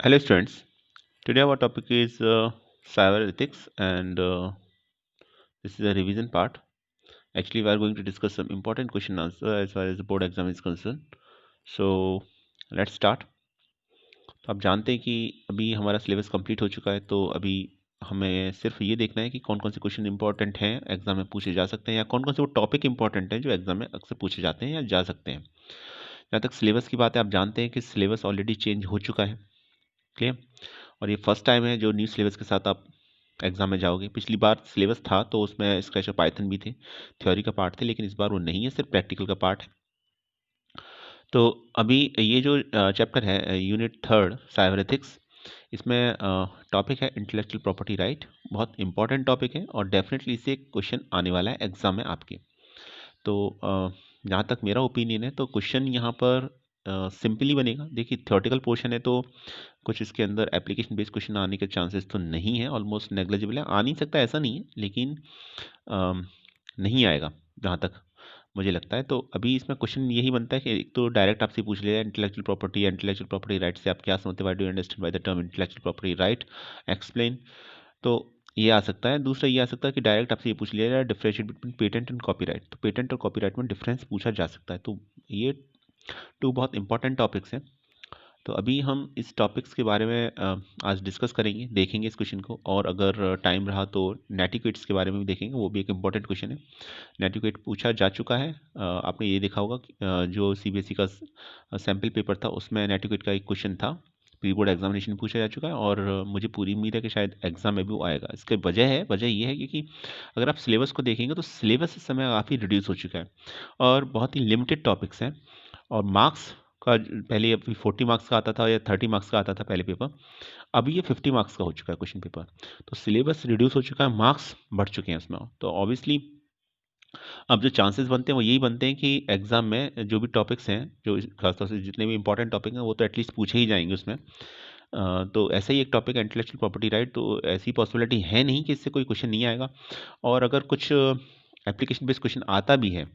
Hello students, today our topic is cyber ethics and this is a revision part. Actually we are going to discuss some important question answer as far as the board exam is concerned. So let's start. तो आप जानते हैं कि अभी हमारा syllabus complete हो चुका है, तो अभी हमें सिर्फ ये देखना है कि कौन कौन से क्वेश्चन इंपॉर्टेंट हैं, एग्जाम में पूछे जा सकते हैं, या कौन कौन से वो टॉपिक इंपॉर्टेंट हैं जो एग्जाम में अक्सर पूछे जाते हैं या जा सकते हैं। जहाँ तक सिलेबस की बात है, आप जानते हैं कि सिलेबस ऑलरेडी चेंज हो चुका है। क्लियर। और ये फर्स्ट टाइम है जो न्यू सिलेबस के साथ आप एग्जाम में जाओगे। पिछली बार सिलेबस था तो उसमें स्क्रैच और पाइथन भी थे, थ्योरी का पार्ट थे, लेकिन इस बार वो नहीं है, सिर्फ प्रैक्टिकल का पार्ट है। तो अभी ये जो चैप्टर है, यूनिट थर्ड साइबर एथिक्स, इसमें टॉपिक है इंटेलेक्चुअल प्रॉपर्टी राइट। बहुत इंपॉर्टेंट टॉपिक है और डेफिनेटली इससे क्वेश्चन आने वाला है एग्जाम में आपके। तो जहाँ तक मेरा ओपिनियन है तो क्वेश्चन यहाँ पर सिंपली बनेगा। देखिए थ्योरेटिकल पोर्शन है तो कुछ इसके अंदर एप्लीकेशन बेस्ड क्वेश्चन आने के चांसेस तो नहीं है, ऑलमोस्ट नेग्लिजिबल है। आ नहीं सकता ऐसा नहीं है, लेकिन नहीं आएगा जहाँ तक मुझे लगता है। तो अभी इसमें क्वेश्चन यही बनता है कि एक तो डायरेक्ट आपसे पूछ लिया इंटेलेक्चुअल प्रॉपर्टी राइट से आप क्या समझते हैं, what do you understand by the term intellectual property right, explain. तो ये आ सकता है। दूसरा ये आ सकता है कि डायरेक्ट आपसे ये पूछ लिया जाए differentiate between patent and copyright, तो पेटेंट और कॉपीराइट में डिफरेंस पूछा जा सकता है। तो ये टू बहुत इंपॉर्टेंट टॉपिक्स हैं। तो अभी हम इस टॉपिक्स के बारे में आज डिस्कस करेंगे, देखेंगे इस क्वेश्चन को, और अगर टाइम रहा तो नेटिक्वेट्स के बारे में भी देखेंगे, वो भी एक इम्पॉर्टेंट क्वेश्चन है। नेटिक्वेट पूछा जा चुका है। आपने ये देखा होगा कि जो सीबीएसई का सैम्पल पेपर था उसमें नेटिक्वेट का एक क्वेश्चन था, प्री बोर्ड एग्जामिनेशन में पूछा जा चुका है, और मुझे पूरी उम्मीद है कि शायद एग्जाम में भी वो आएगा। इसकी वजह ये है क्योंकि अगर आप सिलेबस को देखेंगे तो सिलेबस इस समय काफ़ी रिड्यूस हो चुका है और बहुत ही लिमिटेड टॉपिक्स हैं। और मार्क्स का पहले अभी 40 मार्क्स का आता था या 30 मार्क्स का आता था पहले पेपर, अभी ये 50 मार्क्स का हो चुका है क्वेश्चन पेपर। तो सिलेबस रिड्यूस हो चुका है, मार्क्स बढ़ चुके हैं उसमें, तो ऑब्वियसली अब जो चांसेस बनते हैं वो यही बनते हैं कि एग्जाम में जो भी टॉपिक्स हैं, जो खासतौर से जितने भी इंपॉर्टेंट टॉपिक हैं वो तो एटलीस्ट पूछे ही जाएंगे उसमें। तो ऐसा ही एक टॉपिक है इंटेलेक्चुअल प्रॉपर्टी राइट, तो ऐसी पॉसिबिलिटी है नहीं कि इससे कोई क्वेश्चन नहीं आएगा। और अगर कुछ एप्लीकेशन बेस्ड क्वेश्चन आता भी है,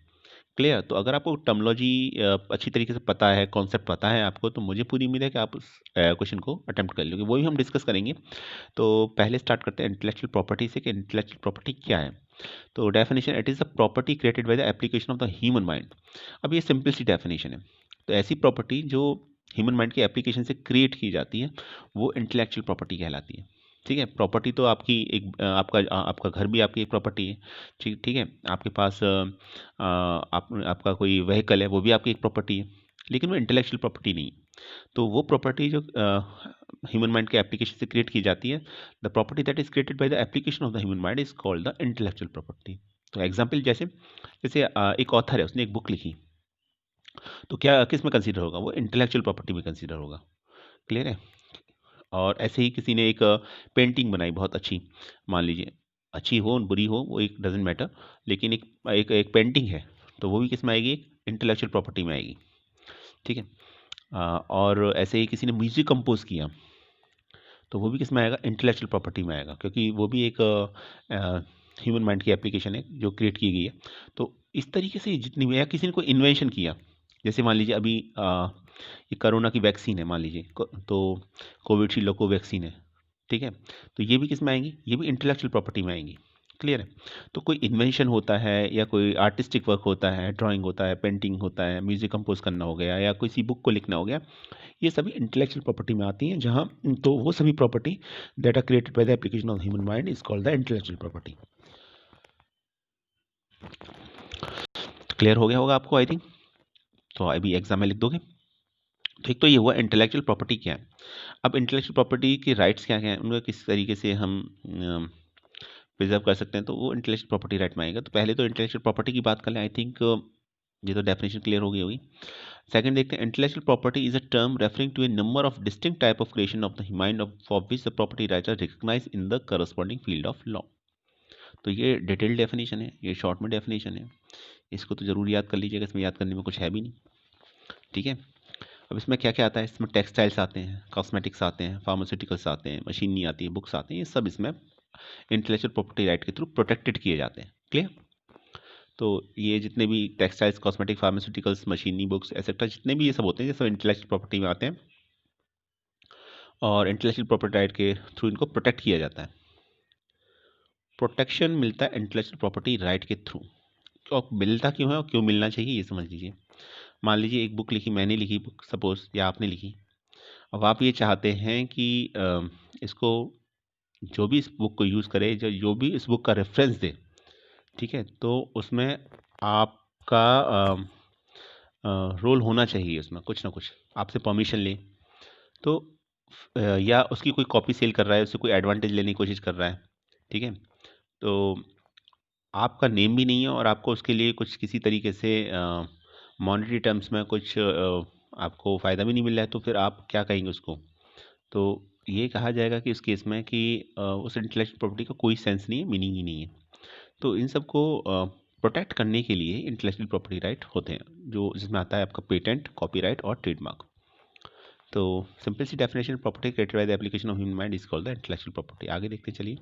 क्लियर, तो अगर आपको टर्मोलॉजी अच्छी तरीके से पता है, कॉन्सेप्ट पता है आपको, तो मुझे पूरी उम्मीद है कि आप उस क्वेश्चन को अटेम्प्ट कर लोगे। वो भी हम डिस्कस करेंगे। तो पहले स्टार्ट करते हैं इंटेलेक्चुअल प्रॉपर्टी से कि इंटेलेक्चुअल प्रॉपर्टी क्या है। तो definition, it is a property created by the application of the human mind. अब ये सिंपल सी डेफिनेशन है। तो ऐसी प्रॉपर्टी जो ह्यूमन माइंड की एप्लीकेशन से क्रिएट की जाती है वो इंटेलेक्चुअल प्रॉपर्टी कहलाती है। ठीक है। प्रॉपर्टी तो आपकी एक आपका घर भी आपकी एक प्रॉपर्टी है। ठीक ठीक है। आपके पास आपका कोई व्हीकल है, वो भी आपकी एक प्रॉपर्टी है, लेकिन वो इंटेलेक्चुअल प्रॉपर्टी नहीं है। तो वो प्रॉपर्टी जो ह्यूमन माइंड के एप्लीकेशन से क्रिएट की जाती है, the property that is created by the application of the human mind is called the intellectual property. तो एग्जाम्पल जैसे जैसे एक ऑथर है, उसने एक बुक लिखी, तो क्या किस में कंसीडर होगा, वो इंटेलेक्चुअल प्रॉपर्टी में कंसीडर होगा। क्लियर है। और ऐसे ही किसी ने एक पेंटिंग बनाई बहुत अच्छी, मान लीजिए, अच्छी हो बुरी हो वो एक डजेंट मैटर, लेकिन एक पेंटिंग है, तो वो भी किस में आएगी, एक इंटेलेक्चुअल प्रॉपर्टी में आएगी। ठीक है। और ऐसे ही किसी ने म्यूजिक कंपोज किया, तो वो भी किस में आएगा, इंटेलेक्चुअल प्रॉपर्टी में आएगा, क्योंकि वो भी एक ह्यूमन माइंड की एप्लीकेशन है जो क्रिएट की गई है। तो इस तरीके से जितनी भी, या किसी ने कोई इन्वेंशन किया, जैसे मान लीजिए अभी ये कोरोना की वैक्सीन है मान लीजिए, तो कोविडशील्ड को वैक्सीन है, ठीक है, तो ये भी किस में आएंगी, ये भी इंटेलेक्चुअल प्रॉपर्टी में आएंगी। क्लियर है। तो कोई इन्वेंशन होता है या कोई आर्टिस्टिक वर्क होता है, ड्राइंग होता है, पेंटिंग होता है, म्यूजिक कंपोज करना हो गया, या किसी बुक को लिखना हो गया, ये सभी इंटेलेक्चुअल प्रॉपर्टी में आती हैं। जहाँ तो वो सभी property that are created by the application of human mind is called the intellectual property. Clear हो गया होगा आपको आई थिंक। तो अभी एग्जाम में लिख दोगे। तो एक तो ये हुआ इंटेलेक्चुअल प्रॉपर्टी क्या है। अब इंटेलेक्चुअल प्रॉपर्टी के राइट्स क्या क्या हैं, उनको किस तरीके से हम प्रिजर्व कर सकते हैं, तो वो इंटेलेक्चुअल प्रॉपर्टी राइट में आएगा। तो पहले तो इंटेलेक्चुअल प्रॉपर्टी की बात कर लें, आई थिंक ये तो डेफिनेशन क्लियर हो गई होगी। सेकंड देखते हैं, intellectual property is a term referring to a number of distinct type of creation of the mind of for which the property rights are recognised in the corresponding field of law. तो ये detailed definition है, ये short में definition है, इसको तो जरूर याद कर लीजिएगा, इसमें याद करने में कुछ है भी नहीं। ठीक है। अब इसमें क्या क्या आता है, इसमें टेक्सटाइल्स आते हैं, कॉस्मेटिक्स आते हैं, फार्मास्यूटिकल्स आते हैं, मशीनरी आती है, बुक्स आते हैं, ये सब इसमें इंटेलेक्चुअल प्रॉपर्टी राइट के थ्रू प्रोटेक्टेड किए जाते हैं। क्लियर। तो ये जितने भी textiles, cosmetic, pharmaceuticals, machinery, books etcetera, जितने भी ये सब होते हैं, ये सब इंटेलेक्चुअल प्रॉपर्टी में आते हैं। और इंटेलेक्चुअल प्रॉपर्टी राइट के थ्रू इनको प्रोटेक्ट किया जाता है। प्रोटेक्शन मिलता है इंटेलेक्चुअल प्रॉपर्टी राइट के थ्रू। क्यों मिलता क्यों है और क्यों मिलना चाहिए ये समझ लीजिए। मान लीजिए एक बुक लिखी, मैंने लिखी बुक सपोज, या आपने लिखी। अब आप ये चाहते हैं कि इसको जो भी इस बुक को यूज़ करे, जो भी इस बुक का रेफरेंस दे, ठीक है, तो उसमें आपका रोल होना चाहिए, उसमें कुछ ना कुछ आपसे परमिशन ले। तो या उसकी कोई कॉपी सेल कर रहा है, उससे कोई एडवांटेज लेने की कोशिश कर रहा है, ठीक है, तो आपका नेम भी नहीं है और आपको उसके लिए कुछ किसी तरीके से मॉनेटरी टर्म्स में कुछ आपको फ़ायदा भी नहीं मिल रहा है, तो फिर आप क्या कहेंगे उसको? तो ये कहा जाएगा कि इस केस में कि उस इंटेलेक्चुअल प्रॉपर्टी का कोई सेंस नहीं है, मीनिंग ही नहीं है। तो इन सबको प्रोटेक्ट करने के लिए इंटेलेक्चुअल प्रॉपर्टी राइट होते हैं, जो जिसमें आता है आपका पेटेंट, कॉपीराइट और ट्रेडमार्क। तो सिंपल सी definition, property created by the application of human mind is called the intellectual property. आगे देखते चलिए।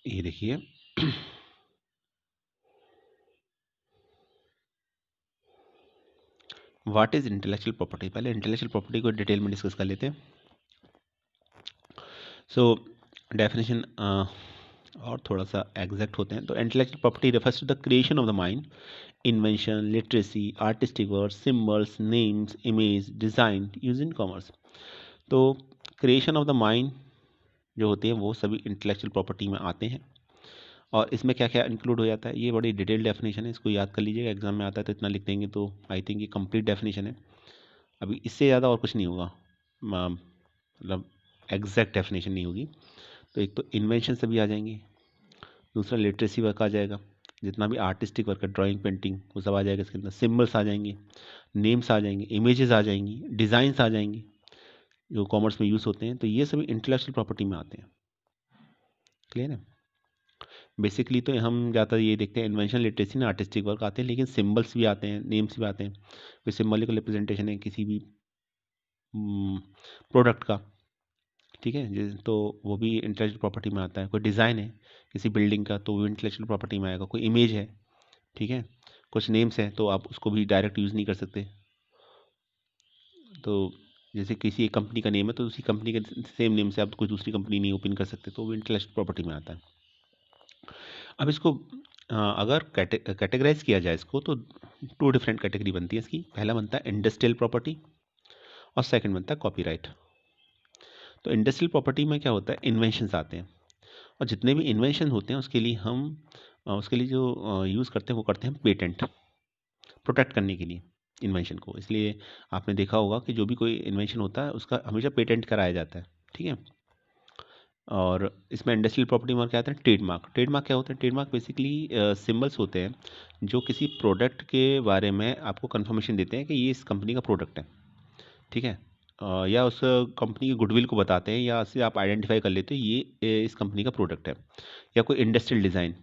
ये देखिए व्हाट इज इंटेलेक्चुअल प्रॉपर्टी। पहले इंटेलेक्चुअल प्रॉपर्टी को डिटेल में डिस्कस कर लेते हैं। सो डेफिनेशन और थोड़ा सा एग्जैक्ट होते हैं। तो intellectual property refers to the creation of the mind, invention, literacy, artistic words, symbols, names, image, design use in commerce. तो क्रिएशन ऑफ द माइंड जो होते हैं वो सभी इंटेलेक्चुअल प्रॉपर्टी में आते हैं। और इसमें क्या क्या इंक्लूड हो जाता है, ये बड़ी डिटेल डेफिनेशन है, इसको याद कर लीजिएगा, एग्जाम में आता है तो इतना लिख देंगे तो आई थिंक ये कंप्लीट डेफिनेशन है। अभी इससे ज़्यादा और कुछ नहीं होगा, मतलब एग्जैक्ट डेफिनेशन नहीं होगी। तो एक तो इन्वेंशन सभी आ जाएंगे, दूसरा लिटरेसी वर्क आ जाएगा, जितना भी आर्टिस्टिक वर्क है, ड्राइंग, पेंटिंग, वो सब आ जाएगा इसके अंदर। सिम्बल्स आ जाएंगे, नेम्स आ जाएंगे, इमेजेस आ जाएंगी, डिज़ाइंस आ जाएंगे जो कॉमर्स में यूज़ होते हैं। तो ये सभी इंटेलेक्चुअल प्रॉपर्टी में आते हैं। क्लियर है। बेसिकली तो हम ज़्यादातर ये देखते हैं इन्वेंशन, लिटरेसी ना आर्टिस्टिक वर्क आते हैं, लेकिन सिम्बल्स भी आते हैं, नेम्स भी आते हैं। कोई सिम्बॉलिकल रिप्रेजेंटेशन है किसी भी प्रोडक्ट का, ठीक है, तो वो भी इंटेलेक्चुअल प्रॉपर्टी में आता है। कोई डिज़ाइन है किसी बिल्डिंग का, तो वो इंटेलेक्चुअल प्रॉपर्टी में आएगा। कोई इमेज है, ठीक है, कुछ नेम्स हैं, तो आप उसको भी डायरेक्ट यूज़ नहीं कर सकते। तो जैसे किसी एक कंपनी का नेम है, तो उसी कंपनी के सेम नेम से आप कोई दूसरी कंपनी नहीं ओपन कर सकते, तो वो इंटेलेक्चुअल प्रॉपर्टी में आता है। अब इसको अगर कैटेगराइज किया जाए इसको, तो टू डिफरेंट कैटेगरी बनती है इसकी। पहला बनता है इंडस्ट्रियल प्रॉपर्टी और सेकंड बनता है कॉपीराइट। तो इंडस्ट्रियल प्रॉपर्टी में क्या होता है, इन्वेंशंस आते हैं, और जितने भी इन्वेंशन होते हैं उसके लिए हम उसके लिए जो यूज़ करते हैं वो करते हैं पेटेंट, प्रोटेक्ट करने के लिए इन्वेंशन को। इसलिए आपने देखा होगा कि जो भी कोई इन्वेंशन होता है उसका हमेशा पेटेंट कराया जाता है, ठीक है। और इसमें इंडस्ट्रियल प्रॉपर्टी में क्या आता है, ट्रेडमार्क। ट्रेडमार्क क्या होता है, ट्रेडमार्क बेसिकली सिंबल्स होते हैं जो किसी प्रोडक्ट के बारे में आपको कंफर्मेशन देते हैं कि ये इस कंपनी का प्रोडक्ट है, ठीक है। या उस कंपनी की गुडविल को बताते हैं, या उससे आप आइडेंटिफाई कर लेते हो ये इस कंपनी का प्रोडक्ट है। या कोई इंडस्ट्रियल डिज़ाइन,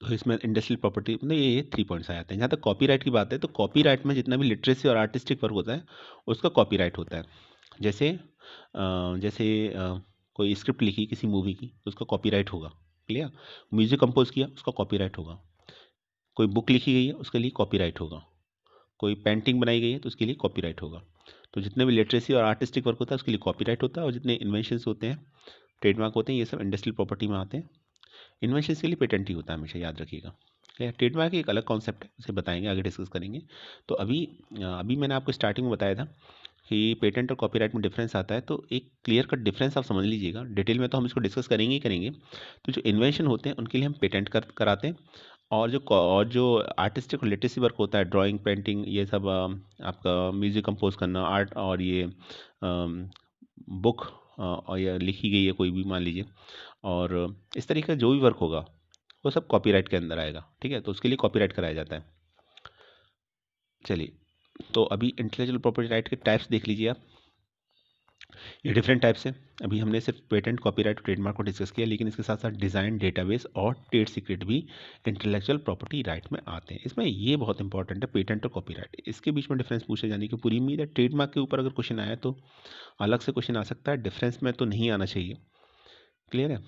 तो इसमें इंडस्ट्रियल प्रॉपर्टी मतलब ये 3 पॉइंट्स आ जाते हैं। जहाँ तक कॉपीराइट की बात है, तो कॉपीराइट में जितना भी लिटरेसी और आर्टिस्टिक वर्क होता है उसका कॉपीराइट होता है। जैसे कोई स्क्रिप्ट लिखी किसी मूवी की, तो उसका कॉपीराइट होगा। क्लियर। म्यूजिक कंपोज किया, उसका कॉपीराइट होगा। कोई बुक लिखी गई है, उसके लिए कॉपीराइट होगा। कोई पेंटिंग बनाई गई है, तो उसके लिए कॉपीराइट होगा। तो जितने भी लिटरेसी और आर्टिस्टिक वर्क होता है उसके लिए कॉपीराइट होता है, और जितने इन्वेंशंस होते हैं, ट्रेडमार्क होते हैं, ये सब इंडस्ट्रियल प्रॉपर्टी में आते हैं। इन्वेंशंस के लिए पेटेंट ही होता है हमेशा, याद रखिएगा। ट्रेडमार्क एक अलग कॉन्सेप्ट है, उसे बताएंगे, आगे डिस्कस करेंगे। तो अभी मैंने आपको स्टार्टिंग में बताया था कि पेटेंट और कॉपीराइट में डिफरेंस आता है, तो एक क्लियर कट डिफरेंस आप समझ लीजिएगा। डिटेल में तो हम इसको डिस्कस करेंगे ही करेंगे। तो जो इन्वेंशन होते हैं उनके लिए हम पेटेंट कराते हैं, और जो आर्टिस्टिक और लिटरेसी वर्क होता है, ड्राइंग, पेंटिंग, ये सब आपका म्यूज़िक कंपोज करना, आर्ट, और ये बुक और या लिखी गई है कोई भी मान लीजिए, और इस तरीके का जो भी वर्क होगा वो सब कॉपीराइट के अंदर आएगा, ठीक है। तो उसके लिए कॉपीराइट कराया जाता है। चलिए, तो अभी इंटेलेक्चुअल प्रॉपर्टी राइट के टाइप्स देख लीजिए आप। ये डिफरेंट टाइप्स हैं। अभी हमने सिर्फ पेटेंट, कॉपीराइट, ट्रेडमार्क को डिस्कस किया, लेकिन इसके साथ साथ डिज़ाइन, डेटाबेस और ट्रेड सीक्रेट भी इंटेलेक्चुअल प्रॉपर्टी राइट में आते हैं। इसमें ये बहुत इंपॉर्टेंट है, पेटेंट और कॉपीराइट, इसके बीच में डिफरेंस पूछे जाने की पूरी उम्मीद है। ट्रेडमार्क के ऊपर अगर क्वेश्चन आया तो अलग से क्वेश्चन आ सकता है, डिफरेंस में तो नहीं आना चाहिए। क्लियर है।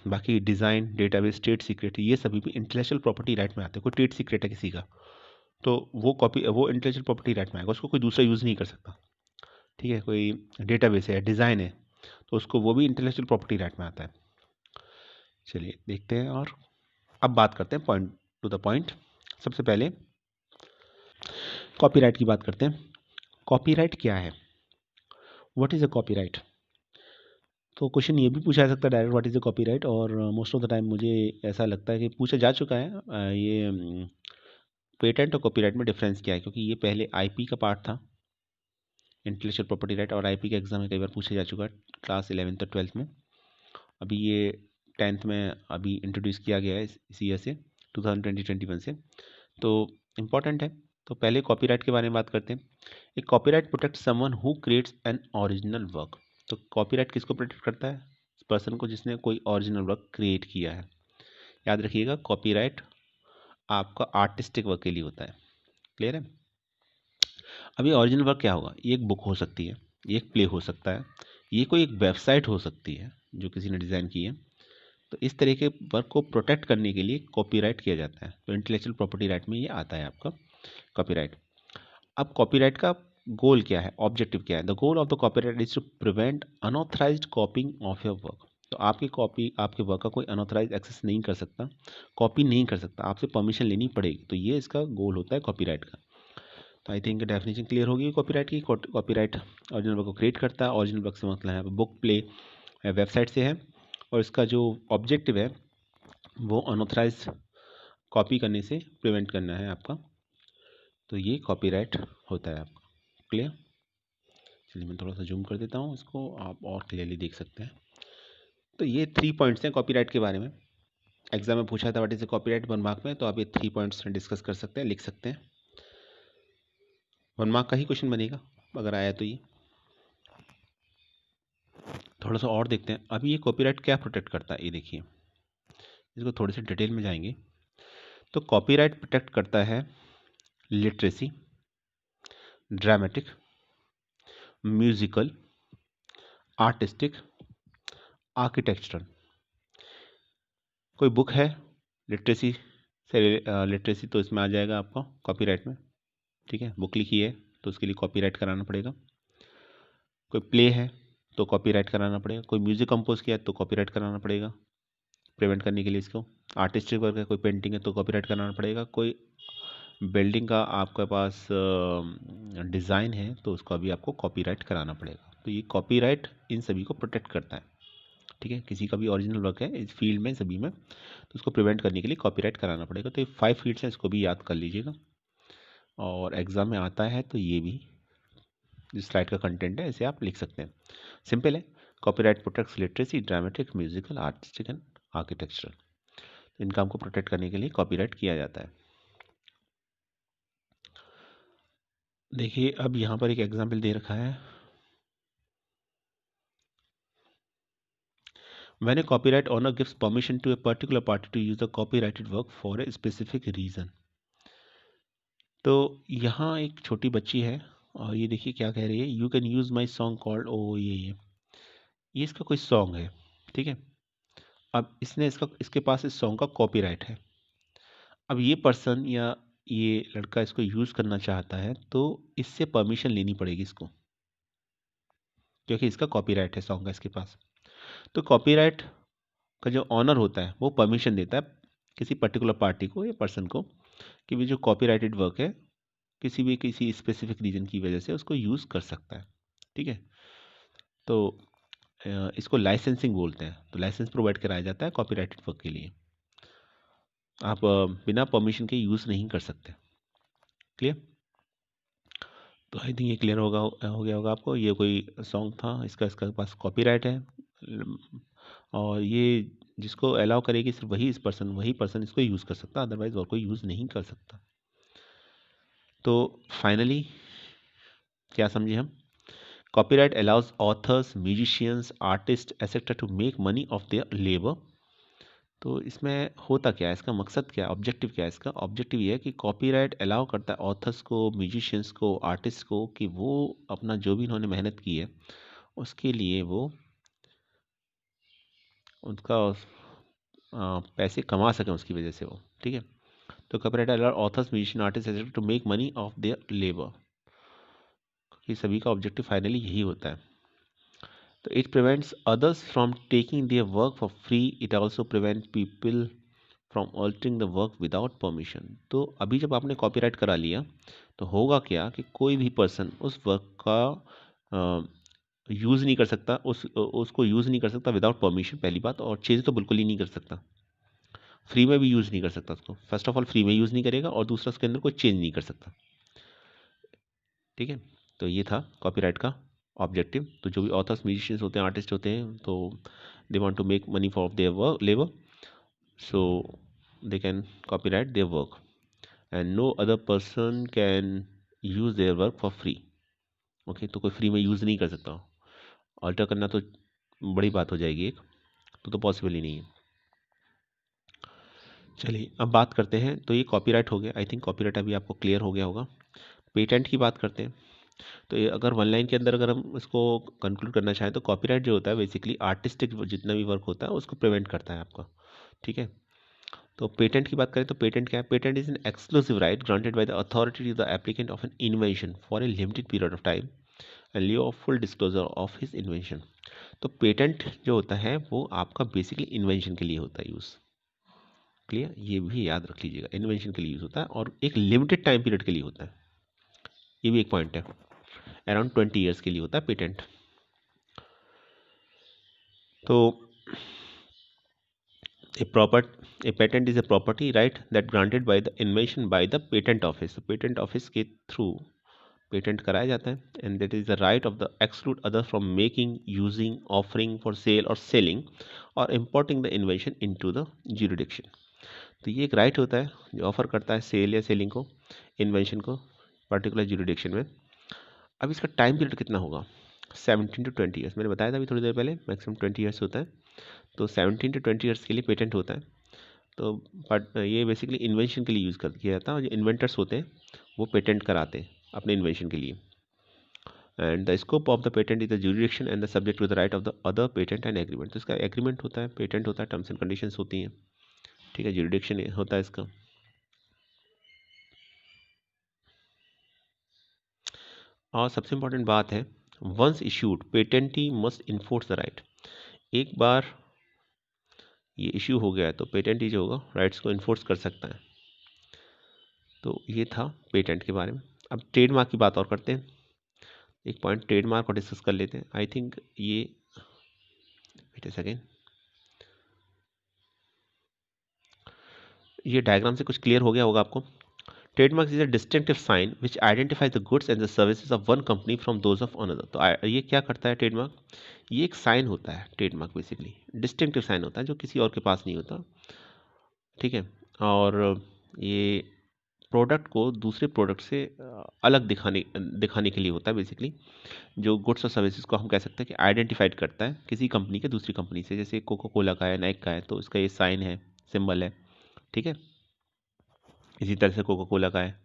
बाकी डिज़ाइन, डेटाबेस, ट्रेड सीक्रेट, ये सभी भी इंटेलेक्चुअल प्रॉपर्टी राइट में आते हैं। कोई ट्रेड सीक्रेट है किसी का, तो वो इंटेलेक्चुअल प्रॉपर्टी राइट में आएगा, उसको कोई दूसरा यूज़ नहीं कर सकता। ठीक है, कोई डेटाबेस है, डिज़ाइन है, तो उसको वो भी इंटेलेक्चुअल प्रॉपर्टी राइट में आता है। चलिए देखते हैं, और अब बात करते हैं पॉइंट टू द पॉइंट। सबसे पहले कॉपीराइट की बात करते हैं। कॉपीराइट क्या है? What is a copyright? तो क्वेश्चन ये भी पूछा जा सकता है direct, what is a copyright, और मोस्ट ऑफ द टाइम मुझे ऐसा लगता है कि पूछा जा चुका है। ये पेटेंट और कॉपीराइट में डिफरेंस क्या है, क्योंकि ये पहले आईपी का पार्ट था, इंटेलेक्चुअल प्रॉपर्टी राइट, और आईपी का एग्जाम में कई बार पूछा जा चुका है क्लास 11th और 12th में। अभी ये 10th में अभी इंट्रोड्यूस किया गया है इसी ईयर से, 2020-21 से, तो इम्पॉर्टेंट है। तो पहले कॉपीराइट के बारे में बात करते हैं। एक copyright protect someone who creates an original work. तो कॉपीराइट किसको प्रोटेक्ट करता है? पर्सन को जिसने कोई ओरिजिनल वर्क क्रिएट किया है। याद रखिएगा, कॉपीराइट आपका आर्टिस्टिक वर्क के लिए होता है। क्लियर है? अभी ओरिजिनल वर्क क्या होगा? ये एक बुक हो सकती है, ये एक प्ले हो सकता है, ये कोई एक वेबसाइट हो सकती है जो किसी ने डिज़ाइन की है। तो इस तरह के वर्क को प्रोटेक्ट करने के लिए कॉपीराइट किया जाता है। तो इंटेलेक्चुअल प्रॉपर्टी राइट में ये आता है आपका कॉपीराइट। अब कॉपीराइट का गोल क्या है, ऑब्जेक्टिव क्या है? The goal of the copyright is to prevent unauthorised copying of your work. तो आपके वर्क का कोई अनऑथराइज एक्सेस नहीं कर सकता, कॉपी नहीं कर सकता, आपसे परमिशन लेनी पड़ेगी। तो ये इसका गोल होता है कॉपीराइट का। तो आई थिंक डेफिनेशन क्लियर होगी कॉपीराइट की। कॉपीराइट ओरिजिनल वर्क को क्रिएट करता है। ओरिजिनल वर्क से मतलब है बुक, प्ले, वेबसाइट से है, और इसका जो ऑब्जेक्टिव है वो अनऑथराइज कॉपी करने से प्रिवेंट करना है आपका। तो ये कॉपीराइट होता है आपका। क्लियर? चलिए मैं थोड़ा सा जूम कर देता हूँ इसको, आप और क्लियरली देख सकते हैं। तो ये 3 पॉइंट्स हैं कॉपीराइट के बारे में। एग्जाम में पूछा था व्हाट इज कॉपीराइट 1 मार्क में, तो आप ये 3 पॉइंट्स डिस्कस कर सकते हैं, लिख सकते हैं। 1 मार्क का ही क्वेश्चन बनेगा अगर आया तो। ये थोड़ा सा और देखते हैं अभी ये कॉपीराइट क्या प्रोटेक्ट करता है। ये देखिए, इसको थोड़ी सी डिटेल में जाएंगे। तो कॉपीराइट प्रोटेक्ट करता है literacy, dramatic, musical, artistic, architectural. कोई बुक है लिटरेसी से, लिटरेसी तो इसमें आ जाएगा आपका कॉपीराइट में। ठीक है, बुक लिखी है तो उसके लिए कॉपीराइट कराना पड़ेगा। कोई प्ले है तो कॉपीराइट कराना पड़ेगा। कोई म्यूजिक कंपोज किया है तो कॉपीराइट कराना पड़ेगा प्रिवेंट करने के लिए इसको। आर्टिस्टिक वर्क है, कोई पेंटिंग है तो कॉपीराइट कराना पड़ेगा। कोई बिल्डिंग का आपके पास डिज़ाइन है तो उसको अभी आपको कॉपीराइट कराना पड़ेगा। तो ये कॉपीराइट इन सभी को प्रोटेक्ट करता है। ठीक है, किसी का भी ओरिजिनल वर्क है इस फील्ड में, सभी में, तो उसको प्रिवेंट करने के लिए कॉपीराइट कराना पड़ेगा। तो ये 5 फील्ड्स हैं, इसको भी याद कर लीजिएगा, और एग्जाम में आता है तो ये भी जिस स्लाइड का कंटेंट है इसे आप लिख सकते हैं। सिंपल है, copyright protects literacy, dramatic, musical, artistic and architectural. इन काम को प्रोटेक्ट करने के लिए कॉपीराइट किया जाता है। देखिए अब यहाँ पर एक एग्जाम्पल दे रखा है। When a copyright owner gives permission to a particular party to use the copyrighted work for a specific reason। तो यहाँ एक छोटी बच्ची है और ये देखिए क्या कह रही है, you can use my song called oh, ये इसका कोई सॉन्ग है। ठीक है, अब इसके पास इस सॉन्ग का कॉपीराइट है। अब ये पर्सन या ये लड़का इसको यूज़ करना चाहता है तो इससे परमिशन लेनी पड़ेगी इसको, क्योंकि इसका कॉपीराइट है सॉन्ग का इसके पास। तो कॉपीराइट का जो ऑनर होता है वो परमिशन देता है किसी पर्टिकुलर पार्टी को या पर्सन को कि भी जो कॉपीराइटेड वर्क है किसी स्पेसिफिक रीजन की वजह से उसको यूज़ कर सकता है। ठीक है, तो इसको लाइसेंसिंग बोलते हैं। तो लाइसेंस प्रोवाइड कराया जाता है कॉपीराइटेड वर्क के लिए। आप बिना परमिशन के यूज़ नहीं कर सकते। क्लियर? तो आई थिंक ये क्लियर हो गया होगा आपको। ये कोई सॉन्ग था, इसका पास कॉपीराइट है, और ये जिसको अलाउ करेगी सिर्फ वही पर्सन इसको यूज़ कर सकता, अदरवाइज और कोई यूज़ नहीं कर सकता। तो फाइनली क्या समझे हम? Copyright allows authors, musicians, artist etcetera to make money of their labour. तो इसमें होता क्या है, इसका मकसद क्या है, ऑब्जेक्टिव क्या है? इसका ऑब्जेक्टिव ये है कि कॉपीराइट अलाउ करता है ऑथर्स को, म्यूजिशियंस को, आर्टिस्ट को कि वो अपना जो भी इन्होंने मेहनत की है उसके लिए वो उनका पैसे कमा सकें उसकी वजह से वो। ठीक है, तो copyright allow authors, musician, artist to make money of their labour, कि सभी का ऑब्जेक्टिव फाइनली यही होता है। तो it prevents others from taking their work for free, it also prevent people from altering the work without permission. तो अभी जब आपने कॉपीराइट करा लिया तो होगा क्या कि कोई भी पर्सन उस वर्क का यूज़ नहीं कर सकता, उसको यूज़ नहीं कर सकता विदाउट परमिशन, पहली बात, और चेंज तो बिल्कुल ही नहीं कर सकता, फ्री में भी यूज़ नहीं कर सकता उसको। फर्स्ट ऑफ ऑल फ्री में यूज़ नहीं करेगा, और दूसरा उसके अंदर कोई चेंज नहीं कर सकता। ठीक है, तो ये था कॉपीराइट का ऑब्जेक्टिव। तो जो भी ऑथर्स, म्यूजिशियंस होते हैं, आर्टिस्ट होते हैं, तो they want to make money for their work labour, so they can copyright their work and no other person can use their work for free। Okay, तो कोई फ्री में यूज़ नहीं कर सकता, ऑल्टर करना तो बड़ी बात हो जाएगी एक, तो पॉसिबल ही नहीं है। चलिए अब बात करते हैं, तो ये कॉपीराइट हो गया, आई थिंक कॉपीराइट अभी आपको क्लियर हो गया होगा। पेटेंट की बात करते हैं। तो ये अगर वन लाइन के अंदर अगर हम इसको कंक्लूड करना चाहें तो कॉपीराइट जो होता है बेसिकली आर्टिस्टिक जितना भी वर्क होता है उसको प्रिवेंट करता है आपका। ठीक है, तो पेटेंट की बात करें तो पेटेंट क्या है? Patent is an exclusive right granted by the authority to the applicant of an invention for a limited period of time and lieu of full disclosure of his invention. तो patent जो होता है वो आपका basically invention के लिए होता है यूज़। क्लियर, ये भी याद रख लीजिएगा, इन्वेंशन के लिए यूज़ होता है और एक लिमिटेड टाइम पीरियड के लिए होता है, ये भी एक पॉइंट है। अराउंड 20 ईयर्स के लिए होता है पेटेंट। तो a patent is a property right that granted by the invention by the patent office। तो पेटेंट ऑफिस के थ्रू पेटेंट कराया जाता है, and that is the right of the exclude other from making, using, offering for sale और selling और importing the invention into the jurisdiction. तो ये एक राइट होता है जो ऑफर करता है सेल या सेलिंग को, इन्वेंशन को पर्टिकुलर ज्यूरिडिक्शन में। अब इसका टाइम पीरियड कितना होगा? 17 टू 20 ईयर्स, मैंने बताया था अभी थोड़ी देर पहले, मैक्सिमम 20 ईयर्स होता है। तो 17 टू 20 ईयर्स के लिए पेटेंट होता है। तो बट ये बेसिकली इन्वेंशन के लिए यूज़ कर किया जाता है, और जो इन्वेंटर्स होते हैं वो पेटेंट कराते हैं अपने इन्वेंशन के लिए। And the scope of the patent is the jurisdiction and the subject to the right of the other patent and agreement. तो इसका एग्रीमेंट होता है, पेटेंट होता है, टर्म्स एंड कंडीशंस होती हैं। ठीक है, ज्यूरिडिक्शन होता है इसका। और सबसे इंपॉर्टेंट बात है, once issued patentee must enforce the right. एक बार ये इशू हो गया है तो पेटेंटी जो होगा राइट्स को इन्फोर्स कर सकता है। तो ये था पेटेंट के बारे में। अब ट्रेडमार्क की बात और करते हैं, एक पॉइंट ट्रेडमार्क को डिस्कस कर लेते हैं। आई थिंक ये, वेट अ सेकेंड, ये डायग्राम से कुछ क्लियर हो गया होगा आपको। Trademark is a distinctive sign which identifies the goods and the services of one company from those of another. तो ये क्या करता है ट्रेडमार्क? ये एक साइन होता है, ट्रेडमार्क बेसिकली डिस्टिंक्टिव साइन होता है जो किसी और के पास नहीं होता। ठीक है, और ये प्रोडक्ट को दूसरे प्रोडक्ट से अलग दिखाने दिखाने के लिए होता है बेसिकली। जो गुड्स और सर्विसेज को हम कह सकते हैं कि आइडेंटिफाइड करता है किसी कंपनी के दूसरी कंपनी से। जैसे कोको कोला का है, नाइक का है, तो इसका ये साइन है, सिंबल है। ठीक है, इसी तरह से कोको कोला का है।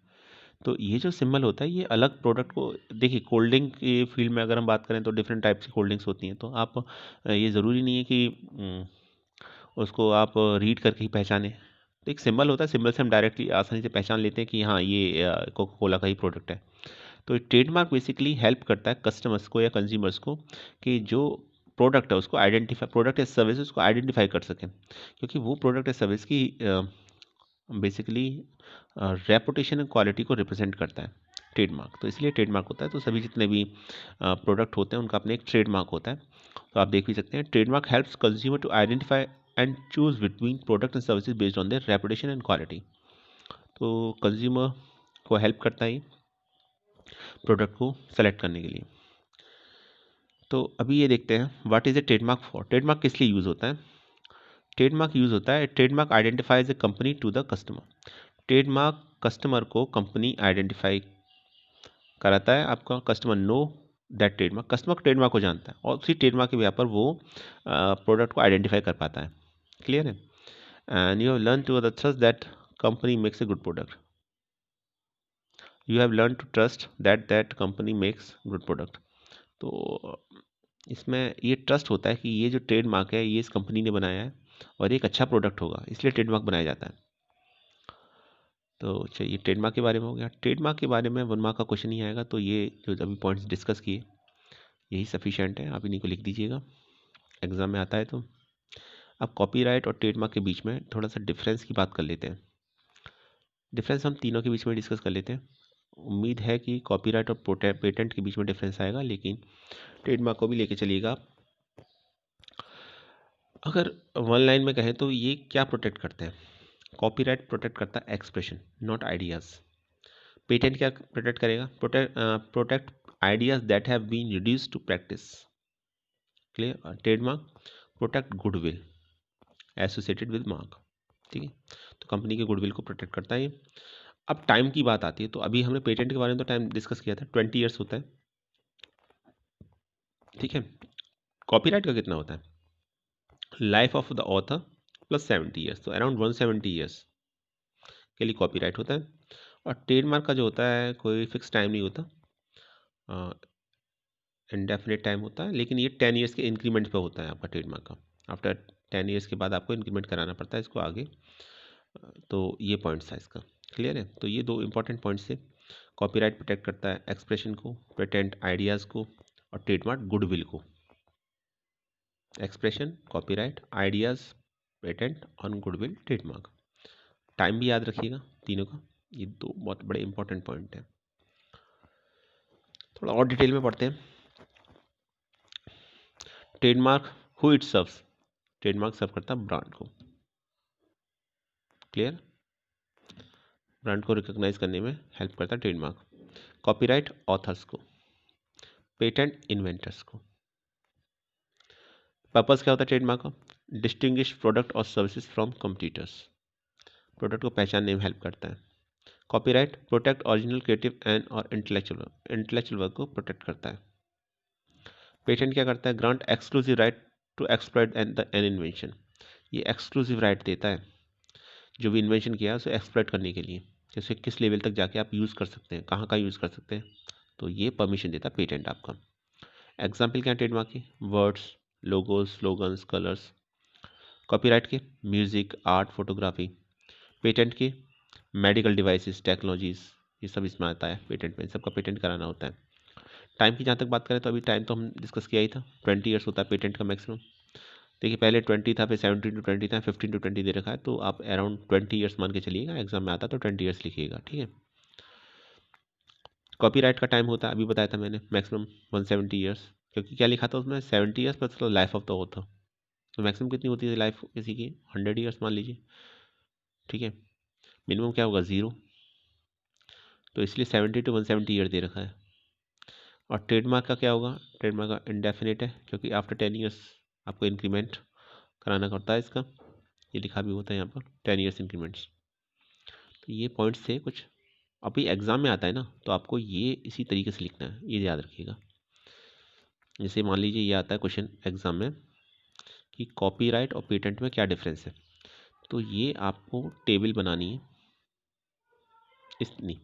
तो ये जो सिंबल होता है ये अलग प्रोडक्ट को, देखिए कोल्ड ड्रिंक के फील्ड में अगर हम बात करें तो डिफरेंट टाइप्स की कोल्ड ड्रिंक्स होती हैं। तो आप ये ज़रूरी नहीं है कि उसको आप रीड करके ही पहचाने। तो एक सिंबल होता है, सिंबल से हम डायरेक्टली आसानी से पहचान लेते हैं कि हाँ ये कोको कोला का ही प्रोडक्ट है। तो ट्रेडमार्क बेसिकली हेल्प करता है कस्टमर्स को या कंज्यूमर्स को कि जो प्रोडक्ट है उसको आइडेंटिफाई, प्रोडक्ट या सर्विस उसको आइडेंटिफाई कर सकें, क्योंकि वो प्रोडक्ट या सर्विस की बेसिकली रेपुटेशन एंड क्वालिटी को रिप्रेजेंट करता है ट्रेडमार्क। तो इसलिए ट्रेडमार्क होता है। तो सभी जितने भी प्रोडक्ट होते हैं उनका अपने एक ट्रेडमार्क होता है। तो आप देख भी सकते हैं, trademark helps consumer to identify and choose between product and services based on their reputation and quality. तो कंज्यूमर को हेल्प करता है प्रोडक्ट को सेलेक्ट करने के लिए। तो अभी ये देखते हैं what is a trademark for. Trademark किस लिए यूज़ होता है? ट्रेडमार्क यूज़ होता है, trademark identifies a company to the customer. Trademark customer को कंपनी आइडेंटिफाई कराता है, आपका customer know that trademark, customer trademark को जानता है और उसी ट्रेडमार्क के व्यापार वो प्रोडक्ट को आइडेंटिफाई कर पाता है। क्लियर है? And you have learn to the trust that company makes a good product. You have learn to trust that that company makes good product. तो इसमें ये ट्रस्ट होता है कि ये जो ट्रेडमार्क है ये इस कंपनी ने बनाया है और एक अच्छा प्रोडक्ट होगा, इसलिए ट्रेडमार्क बनाया जाता है। तो चलिए ट्रेडमार्क के बारे में हो गया। ट्रेडमार्क के बारे में 1 मार्क का क्वेश्चन ही आएगा, तो ये जो अभी पॉइंट्स डिस्कस किए यही सफिशिएंट है, आप इन्हीं को लिख दीजिएगा, एग्जाम में आता है तो। अब कॉपीराइट और ट्रेडमार्क के बीच में थोड़ा सा डिफरेंस की बात कर लेते हैं। डिफरेंस हम तीनों के बीच में डिस्कस कर लेते हैं। उम्मीद है कि कॉपीराइट और पेटेंट के बीच में डिफरेंस आएगा, लेकिन ट्रेडमार्क को भी लेके चलिएगा आप। अगर 1 लाइन में कहें तो ये क्या प्रोटेक्ट करते हैं? कॉपीराइट प्रोटेक्ट करता है एक्सप्रेशन, नॉट आइडियाज़। पेटेंट क्या प्रोटेक्ट करेगा? Protect ideas that have been reduced to practice. Clear? Trademark protect goodwill associated with mark. ठीक है, तो कंपनी के गुडविल को प्रोटेक्ट करता है। अब टाइम की बात आती है, तो अभी हमने पेटेंट के बारे में तो टाइम डिस्कस किया था, 20 ईयर्स होता है। ठीक है, कॉपीराइट का कितना होता है? Life of the author plus 70 years, तो अराउंड 170 ईयर्स के लिए कॉपीराइट होता है। और ट्रेडमार्क का जो होता है कोई फिक्स टाइम नहीं होता, इनडेफिनेट टाइम होता है, लेकिन ये 10 ईयर्स के इंक्रीमेंट पे होता है आपका ट्रेडमार्क का। आफ्टर 10 ईयर्स के बाद आपको इंक्रीमेंट कराना पड़ता है इसको आगे। तो ये पॉइंट्स है इसका। क्लियर है? तो ये 2 इंपॉर्टेंट पॉइंट्स से कॉपीराइट प्रोटेक्ट करता है एक्सप्रेशन को, पेटेंट आइडियाज़ को, और ट्रेडमार्क गुडविल को। एक्सप्रेशन, कॉपीराइट, आइडियाज़, पेटेंट और गुडविल, ट्रेडमार्क। टाइम भी याद रखिएगा तीनों का, ये 2 बहुत बड़े इंपॉर्टेंट पॉइंट हैं। थोड़ा और डिटेल में पढ़ते हैं। Trademark who it serves, trademark serve करता है ब्रांड को। क्लियर? ब्रांड को रिकॉग्नाइज करने में हेल्प करता है ट्रेडमार्क। कॉपीराइट ऑथर्स को, पेटेंट इन्वेंटर्स को। पर्पस क्या होता है ट्रेडमार्क का? डिस्टिंग्विश प्रोडक्ट और सर्विसेज फ्रॉम कम्पिटिटर्स, प्रोडक्ट को पहचानने में हेल्प करता है। Copyright protect original creative and और इंटेलेक्चुअल वर्क को प्रोटेक्ट करता है। पेटेंट क्या करता है? Grant exclusive right to exploit an invention, ये एक्सक्लूसिव राइट देता है जो भी इन्वेंशन किया है उसे एक्सप्लॉइट करने के लिए, जैसे किस लेवल तक जाके आप यूज़ कर सकते हैं, कहाँ का यूज़ कर सकते हैं, तो ये परमिशन देता है पेटेंट आपका। एग्जाम्पल क्या है ट्रेडमार्क की? Words, logos, slogans, colours. Copyright के? Music, art, photography. पेटेंट के? मेडिकल डिवाइसेस, टेक्नोलॉजीज, ये सब इसमें आता है पेटेंट में, इन सबका पेटेंट कराना होता है। टाइम की जहाँ तक बात करें तो अभी टाइम तो हम डिस्कस किया ही था, 20 ईयर्स होता है पेटेंट का मैक्सिमम। देखिए पहले 20 था, फिर 17 टू 20 था, 15 टू 20 दे रखा है, तो आप अराउंड 20 ईयर्स मान के चलिएगा, एग्जाम में आता तो 20 ईयर्स लिखिएगा। ठीक है, कॉपीराइट का टाइम होता है, अभी बताया था मैंने, मैक्सिमम 170 ईयर्स, क्योंकि क्या लिखा था उसमें 70 years plus life of the author, तो मैक्सिमम कितनी होती है लाइफ किसी की? 100 ईयर्स मान लीजिए। ठीक है, मिनिमम क्या होगा? 0, तो इसलिए 70 टू 170 ईयर दे रखा है। और ट्रेडमार्क का क्या होगा? ट्रेडमार्क का इंडेफिनिट है, क्योंकि आफ्टर 10 ईयर्स आपको इंक्रीमेंट कराना पड़ता है इसका, ये लिखा भी होता है यहाँ पर 10 ईयर्स इंक्रीमेंट्स। तो ये पॉइंट्स थे कुछ, अभी एग्ज़ाम में आता है ना, तो आपको ये इसी तरीके से लिखना है, ये याद रखिएगा। जैसे मान लीजिए ये आता है क्वेश्चन एग्ज़ाम में कि कॉपीराइट और पेटेंट में क्या डिफरेंस है, तो ये आपको टेबल बनानी है इतनी,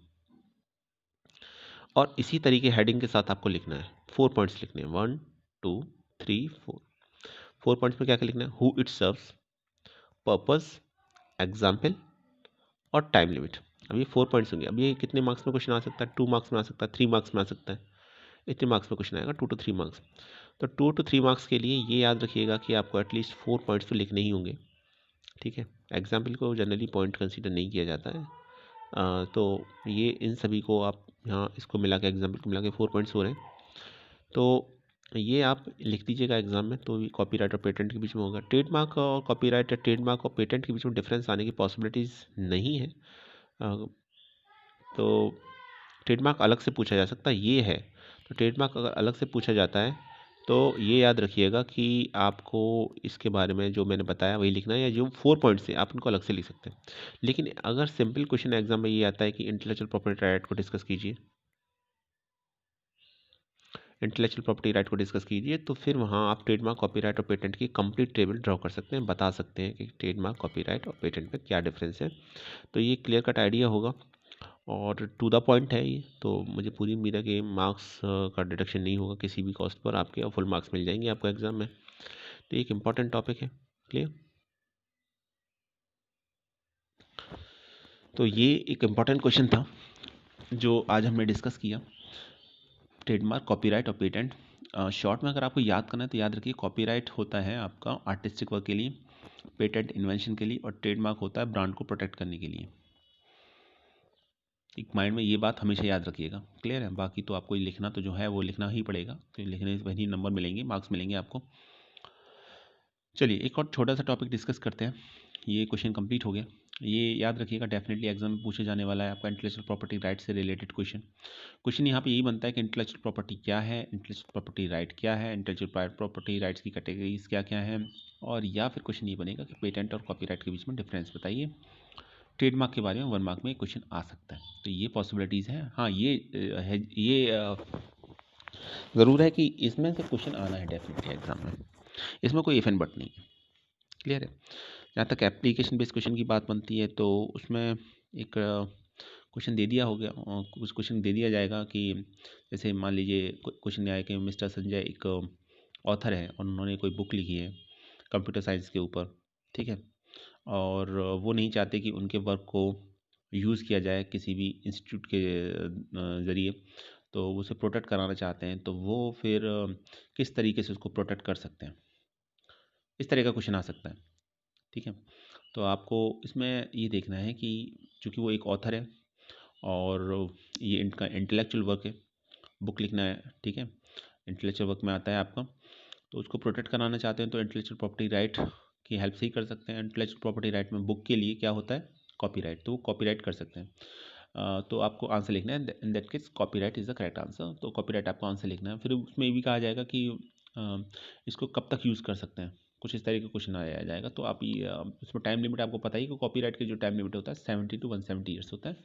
और इसी तरीके हेडिंग के साथ आपको लिखना है। 4 पॉइंट्स लिखने हैं, 1 2 3 4। 4 पॉइंट्स में क्या क्या लिखना है? Who it serves, purpose, example और टाइम लिमिट। अब ये 4 पॉइंट्स होंगे। अब ये कितने मार्क्स में क्वेश्चन आ सकता है? 2 मार्क्स में आ सकता है, 3 मार्क्स में आ सकता है, इतने मार्क्स में क्वेश्चन आएगा, 2 to 3 मार्क्स। तो 2 to 3 मार्क्स के लिए ये याद रखिएगा कि आपको एटलीस्ट 4 पॉइंट्स तो लिखने ही होंगे। ठीक है, एग्जाम्पल को जनरली पॉइंट कंसीडर नहीं किया जाता है। तो ये इन सभी को आप यहाँ इसको मिला के, एग्जाम्पल को मिला के 4 पॉइंट्स हो रहे हैं, तो ये आप लिख दीजिएगा एग्जाम में। तो कॉपीराइट और पेटेंट के बीच में होगा। ट्रेडमार्क और कॉपीराइट या ट्रेडमार्क और पेटेंट के बीच में डिफरेंस आने की पॉसिबिलिटीज़ नहीं है। तो ट्रेडमार्क अलग से पूछा जा सकता है, ये है। तो ट्रेडमार्क अगर अलग से पूछा जाता है तो ये याद रखिएगा कि आपको इसके बारे में जो मैंने बताया वही लिखना है, या जो 4 पॉइंट्स हैं आप उनको अलग से लिख सकते हैं। लेकिन अगर सिंपल क्वेश्चन एग्जाम में ये आता है कि इंटेलेक्चुअल प्रॉपर्टी राइट को डिस्कस कीजिए, इंटेलेक्चुअल प्रॉपर्टी राइट को डिस्कस कीजिए, तो फिर वहाँ आप ट्रेडमार्क, कॉपीराइट और पेटेंट की कंप्लीट टेबल ड्रॉ कर सकते हैं, बता सकते हैं कि ट्रेडमार्क, कॉपीराइट और पेटेंट में क्या डिफरेंस है। तो ये क्लियर कट आइडिया होगा और टू द पॉइंट है ये, तो मुझे पूरी उम्मीद है कि मार्क्स का डिडक्शन नहीं होगा किसी भी कॉस्ट पर आपके, और फुल मार्क्स मिल जाएंगे आपको एग्जाम में। तो एक इम्पॉर्टेंट टॉपिक है। क्लियर? तो ये एक इम्पॉर्टेंट क्वेश्चन था जो आज हमने डिस्कस किया, ट्रेडमार्क, कॉपीराइट और पेटेंट। शॉर्ट में अगर आपको याद करना है तो याद रखिए, कॉपीराइट होता है आपका आर्टिस्टिक वर्क के लिए, पेटेंट इन्वेंशन के लिए, और ट्रेडमार्क होता है ब्रांड को प्रोटेक्ट करने के लिए। एक माइंड में ये बात हमेशा याद रखिएगा, क्लियर है। बाकी तो आपको लिखना तो जो है वो लिखना ही पड़ेगा, तो लिखने से वही नंबर मिलेंगे, मार्क्स मिलेंगे आपको। चलिए एक और छोटा सा टॉपिक डिस्कस करते हैं। ये क्वेश्चन कंप्लीट हो गया। ये याद रखिएगा, डेफिनेटली एग्जाम में पूछे जाने वाला है आपका इंटेलेक्चुअल प्रॉपर्टी राइट से रिलेटेड क्वेश्चन यहाँ पे यही बनता है कि इंटेलेक्चुअल प्रॉपर्टी क्या है, इंटेलेक्चुअल प्रॉपर्टी राइट क्या है, इंटेलेक्चुअल प्रॉपर्टी राइट्स की कैटेगरीज क्या क्या है, और या फिर क्वेश्चन ये बनेगा कि पेटेंट और कॉपीराइट के बीच में डिफरेंस बताइए। ट्रेडमार्क के बारे में 1 मार्क में क्वेश्चन आ सकता है, तो ये पॉसिबिलिटीज़ हैं। हाँ ये है, ये ज़रूर है कि इसमें से क्वेश्चन आना है डेफिनेटली एग्जाम में, इसमें कोई इफ एंड बट नहीं है, क्लियर है। जहाँ तक एप्लीकेशन बेस्ड क्वेश्चन की बात बनती है तो उसमें एक क्वेश्चन दे दिया हो गया, कुछ क्वेश्चन दे दिया जाएगा कि जैसे मान लीजिए क्वेश्चन आया कि मिस्टर संजय एक ऑथर है और उन्होंने कोई बुक लिखी है कंप्यूटर साइंस के ऊपर, ठीक है, और वो नहीं चाहते कि उनके वर्क को यूज़ किया जाए किसी भी इंस्टीट्यूट के ज़रिए, तो उसे प्रोटेक्ट कराना चाहते हैं, तो वो फिर किस तरीके से उसको प्रोटेक्ट कर सकते हैं, इस तरह का क्वेश्चन आ सकता है, ठीक है। तो आपको इसमें ये देखना है कि चूँकि वो एक ऑथर है और ये इनका इंटेलेक्चुअल वर्क है, बुक लिखना है, ठीक है, इंटेलेक्चुअल वर्क में आता है आपका, तो उसको प्रोटेक्ट कराना चाहते हैं तो इंटेलेक्चुअल प्रॉपर्टी राइट की हेल्प से ही कर सकते हैं। इंटेलेक्चुअल प्रॉपर्टी राइट में बुक के लिए क्या होता है, कॉपीराइट, तो वो कॉपीराइट कर सकते हैं। तो आपको आंसर लिखना है, in that case copyright is the correct answer, तो कॉपीराइट आपको आंसर लिखना है। फिर उसमें ये भी कहा जाएगा कि इसको कब तक यूज़ कर सकते हैं, कुछ इस तरह का क्वेश्चन आया जाएगा। तो आप ये उसमें टाइम लिमिट आपको पता ही कि कॉपीराइट के जो टाइम लिमिट होता है 70 to 170 ईयर्स होता है,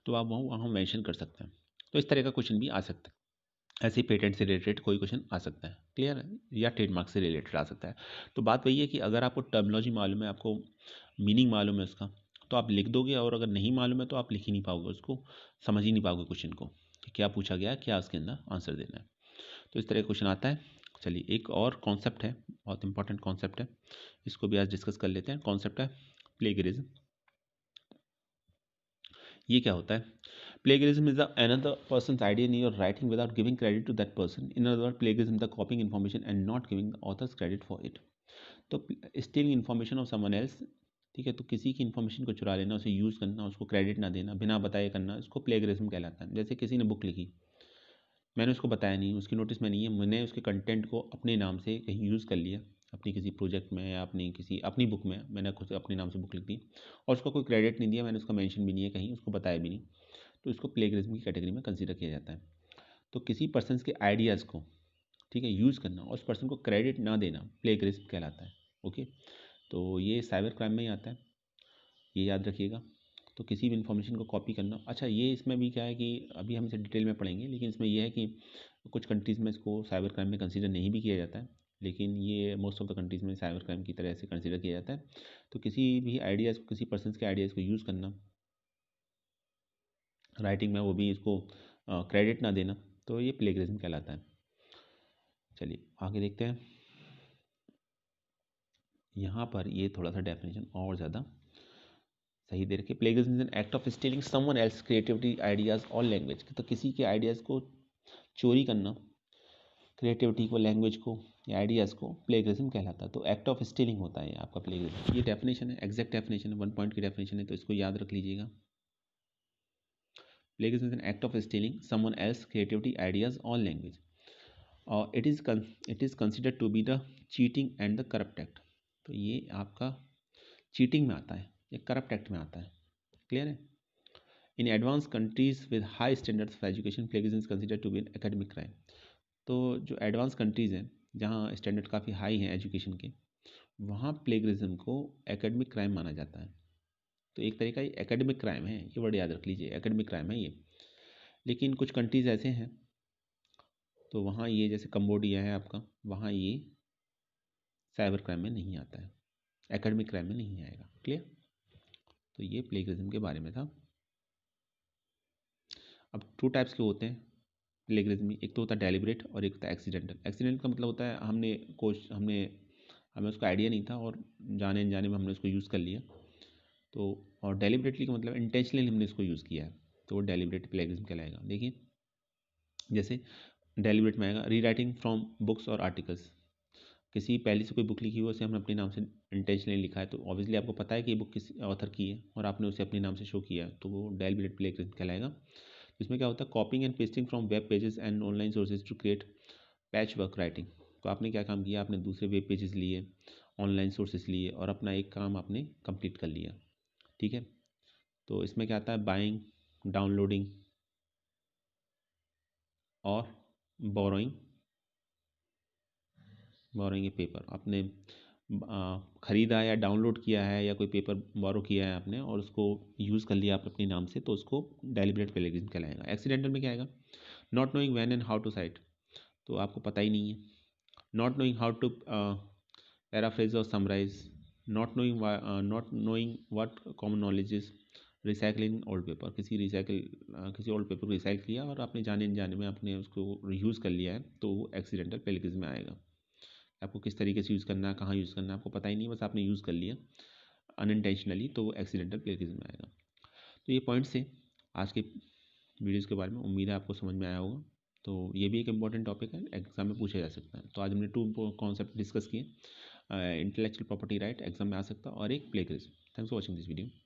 तो आप वहाँ मेंशन कर सकते हैं। तो इस तरह का क्वेश्चन भी आ सकता है। ऐसे ही पेटेंट से रिलेटेड कोई क्वेश्चन आ सकता है, क्लियर है, या ट्रेडमार्क से रिलेटेड आ सकता है। तो बात वही है कि अगर आपको टर्मिनोलॉजी मालूम है, आपको मीनिंग मालूम है उसका, तो आप लिख दोगे, और अगर नहीं मालूम है तो आप लिख ही नहीं पाओगे उसको, समझ ही नहीं पाओगे क्वेश्चन को कि क्या पूछा गया है, क्या उसके अंदर आंसर देना है। तो इस तरह का क्वेश्चन आता है। चलिए एक और कॉन्सेप्ट है, बहुत इंपॉर्टेंट कॉन्सेप्ट है, इसको भी आज डिस्कस कर लेते हैं। कॉन्सेप्ट है प्लेगरिज्म। ये क्या होता है? Plagiarism is the another person's idea in your writing without giving credit to that person. In other words, plagiarism is the copying information and not giving the author's credit for it. तो stealing information of someone else, ठीक है, तो किसी की information को चुरा लेना, उसे यूज़ करना, उसको क्रेडिट ना देना, बिना बताए करना, इसको प्लेगरिज्म कहलाता है। जैसे किसी ने बुक लिखी, मैंने उसको बताया नहीं, उसकी नोटिस में नहीं है, मैंने उसके कंटेंट को अपने नाम से कहीं यूज़ कर लिया, अपनी किसी प्रोजेक्ट में या अपनी किसी अपनी बुक में मैंने खुद अपने नाम से बुक लिख दी और उसका कोई क्रेडिट नहीं दिया, मैंने उसका मेंशन भी नहीं है कहीं, उसको बताया भी नहीं, तो इसको प्लेगरिज्म की कैटेगरी में कंसीडर किया जाता है। तो किसी पर्सन के आइडियाज़ को, ठीक है, यूज़ करना और उस पर्सन को क्रेडिट ना देना प्लेगरिज्म कहलाता है। ओके, तो ये साइबर क्राइम में ही आता है, ये याद रखिएगा। तो किसी भी इन्फॉर्मेशन को कॉपी करना, अच्छा ये इसमें भी क्या है कि अभी हम इसे डिटेल में पढ़ेंगे, लेकिन इसमें यह है कि कुछ कंट्रीज़ में इसको साइबर क्राइम में कंसीडर नहीं भी किया जाता है, लेकिन ये मोस्ट ऑफ द कंट्रीज़ में साइबर क्राइम की तरह से कंसीडर किया जाता है। तो किसी भी आइडियाज़ को, किसी पर्सन के आइडियाज़ को यूज़ करना राइटिंग में, वो भी इसको क्रेडिट ना देना, तो ये प्लेगरिज्म कहलाता है। चलिए आगे देखते हैं। यहाँ पर ये थोड़ा सा डेफिनेशन और ज़्यादा सही दे रखे। Plagiarism is an act of stealing someone else creativity, ideas और लैंग्वेज। तो किसी के आइडियाज़ को चोरी करना, क्रिएटिविटी को, लैंग्वेज को या आइडियाज़ को, प्लेगरिज्म कहलाता है। तो एक्ट ऑफ स्टीलिंग होता है आपका प्लेगरिज्म। ये डेफिनेशन है, एग्जैक्ट डेफिनेशन है, 1 पॉइंट की डेफिनेशन है, तो इसको याद रख लीजिएगा। Plagiarism is an act of stealing someone else creativity, ideas और लैंग्वेज, और it is considered to be the cheating and the corrupt act. तो ये आपका चीटिंग में आता है, ये करप्ट एक्ट में आता है, क्लियर है। In advance countries with high standards of education, plagiarism is considered to be an academic crime. तो जो एडवांस कंट्रीज़ हैं जहाँ स्टैंडर्ड काफ़ी हाई हैं एजुकेशन के, वहाँ प्लेगरिज्म को एकेडमिक क्राइम माना जाता है। तो एक तरीका ये एकेडमिक क्राइम है, ये वर्ड याद रख लीजिए, एकेडमिक क्राइम है ये। लेकिन कुछ कंट्रीज़ ऐसे हैं तो वहाँ ये, जैसे कम्बोडिया है आपका, वहाँ ये साइबर क्राइम में नहीं आता है, एकेडमिक क्राइम में नहीं आएगा, क्लियर। तो ये प्लेगरिज्म के बारे में था। अब 2 टाइप्स के होते हैं प्लेगरिज्म में, एक तो होता है डेलिब्रेट और एक होता है एक्सीडेंटल। एक्सीडेंटल का मतलब होता है हमें उसका आइडिया नहीं था और जाने अनजाने में हमने उसको यूज़ कर लिया, तो और डेलिबरेटली का मतलब इंटेंशनली हमने इसको यूज़ किया है, तो वो डेलिबरेट प्लेगरिज्म कहलाएगा। देखिए जैसे डेलिबरेट में आएगा री राइटिंग फ्रॉम बुक्स और आर्टिकल्स, किसी पहले से कोई बुक लिखी हुई उसे हमने अपने नाम से इंटेंशनली लिखा है, तो ऑब्वियसली आपको पता है कि ये बुक किस ऑथर की है और आपने उसे अपने नाम से शो किया है, तो वो डेलिबरेट प्लेगरिज्म कहलाएगा। इसमें क्या होता है, copying and pasting from web pages and online sources to create patch work writing. तो आपने क्या काम किया, आपने दूसरे वेब पेजेस लिए, ऑनलाइन सोर्सेज लिए और अपना एक काम आपने कंप्लीट कर लिया। ठीक है, तो इसमें क्या आता है, बाइंग, डाउनलोडिंग और बोरोइंग, बोरोइंग ए पेपर। आपने ख़रीदा या डाउनलोड किया है या कोई पेपर बोरो किया है आपने और उसको यूज़ कर लिया आप अपने नाम से, तो उसको डेलिबरेट प्लेगरिज्म कहलाएगा। एक्सीडेंटल में क्या आएगा, not knowing when and how to cite, तो आपको पता ही नहीं है। Not knowing how to paraphrase और summarise, not knowing what common knowledge is, recycling old paper, किसी ओल्ड पेपर को रिसाइकल किया और आपने जाने अनजाने में आपने उसको यूज़ कर लिया है, तो वो एक्सीडेंटल प्लेगरिज्म में आएगा। आपको किस तरीके से यूज़ करना है, कहाँ यूज़ करना है आपको पता ही नहीं, बस आपने यूज़ कर लिया अनइंटेंशनली, तो वो एक्सीडेंटल प्लेगरिज्म में आएगा। तो ये पॉइंट्स हैं आज के वीडियोज़ के बारे में, उम्मीद है आपको समझ में आया होगा। तो ये भी एक इम्पॉर्टेंट टॉपिक है, एग्जाम में पूछा जा सकता है। तो आज हमने 2 कॉन्सेप्ट डिस्कस किए, इंटेलेक्चुअल प्रॉपर्टी राइट एग्जाम में आ सकता है और एक plagiarism. Thanks for watching this video.